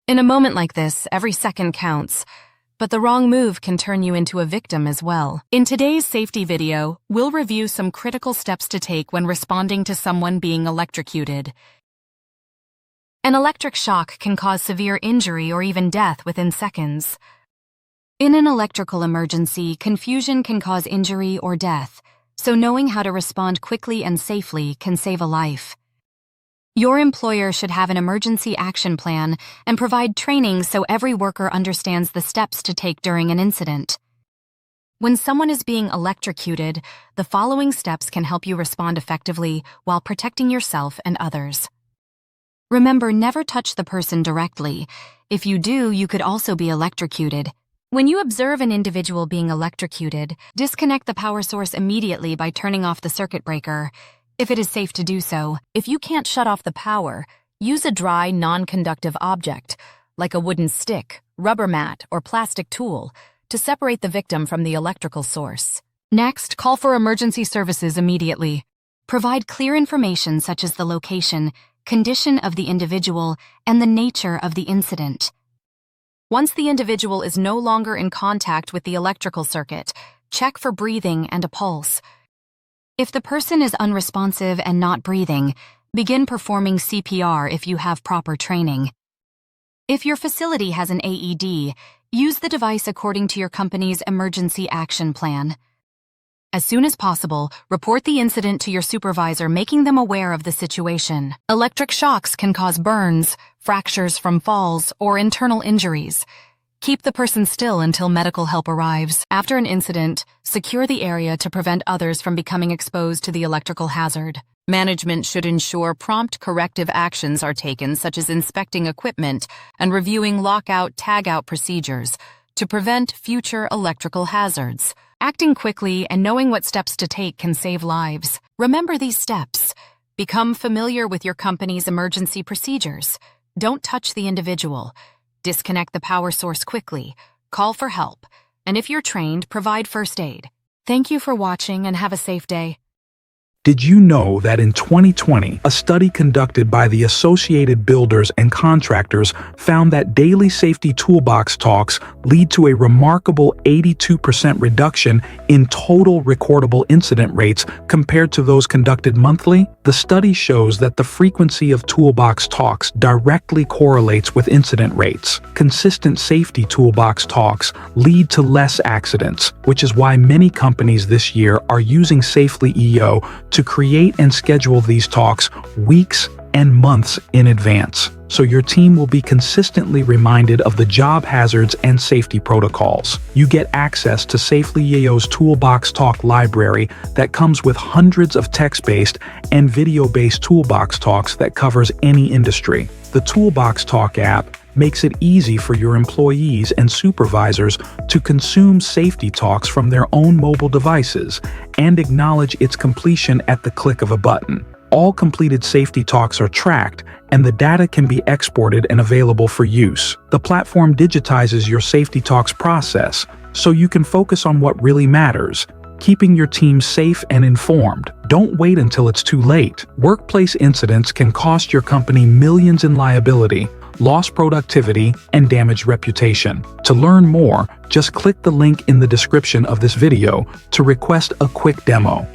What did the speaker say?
In a moment like this, every second counts, but the wrong move can turn you into a victim as well. In today's safety video, we'll review some critical steps to take when responding to someone being electrocuted. An electric shock can cause severe injury or even death within seconds. In an electrical emergency, confusion can cause injury or death, so knowing how to respond quickly and safely can save a life. Your employer should have an emergency action plan and provide training so every worker understands the steps to take during an incident. When someone is being electrocuted, the following steps can help you respond effectively while protecting yourself and others. Remember, never touch the person directly. If you do, you could also be electrocuted. When you observe an individual being electrocuted, disconnect the power source immediately by turning off the circuit breaker, if it is safe to do so. If you can't shut off the power, use a dry, non-conductive object, like a wooden stick, rubber mat, or plastic tool, to separate the victim from the electrical source. Next, call for emergency services immediately. Provide clear information such as the location, condition of the individual, and the nature of the incident. Once the individual is no longer in contact with the electrical circuit, check for breathing and a pulse. If the person is unresponsive and not breathing, begin performing CPR if you have proper training. If your facility has an AED, use the device according to your company's emergency action plan. As soon as possible, report the incident to your supervisor, making them aware of the situation. Electric shocks can cause burns, fractures from falls, or internal injuries. Keep the person still until medical help arrives. After an incident, secure the area to prevent others from becoming exposed to the electrical hazard. Management should ensure prompt corrective actions are taken, such as inspecting equipment and reviewing lockout-tagout procedures to prevent future electrical hazards. Acting quickly and knowing what steps to take can save lives. Remember these steps. Become familiar with your company's emergency procedures. Don't touch the individual. Disconnect the power source quickly. Call for help. And if you're trained, provide first aid. Thank you for watching and have a safe day. Did you know that in 2020, a study conducted by the Associated Builders and Contractors found that daily safety toolbox talks lead to a remarkable 82% reduction in total recordable incident rates compared to those conducted monthly? The study shows that the frequency of toolbox talks directly correlates with incident rates. Consistent safety toolbox talks lead to less accidents, which is why many companies this year are using Safely EO to create and schedule these talks weeks and months in advance, so your team will be consistently reminded of the job hazards and safety protocols. You get access to Safely EO's Toolbox Talk library that comes with hundreds of text-based and video-based toolbox talks that covers any industry. The Toolbox Talk app makes it easy for your employees and supervisors to consume safety talks from their own mobile devices and acknowledge its completion at the click of a button. All completed safety talks are tracked, and the data can be exported and available for use. The platform digitizes your safety talks process, so you can focus on what really matters, keeping your team safe and informed. Don't wait until it's too late. Workplace incidents can cost your company millions in liability, lost productivity, and damaged reputation. To learn more, just click the link in the description of this video to request a quick demo.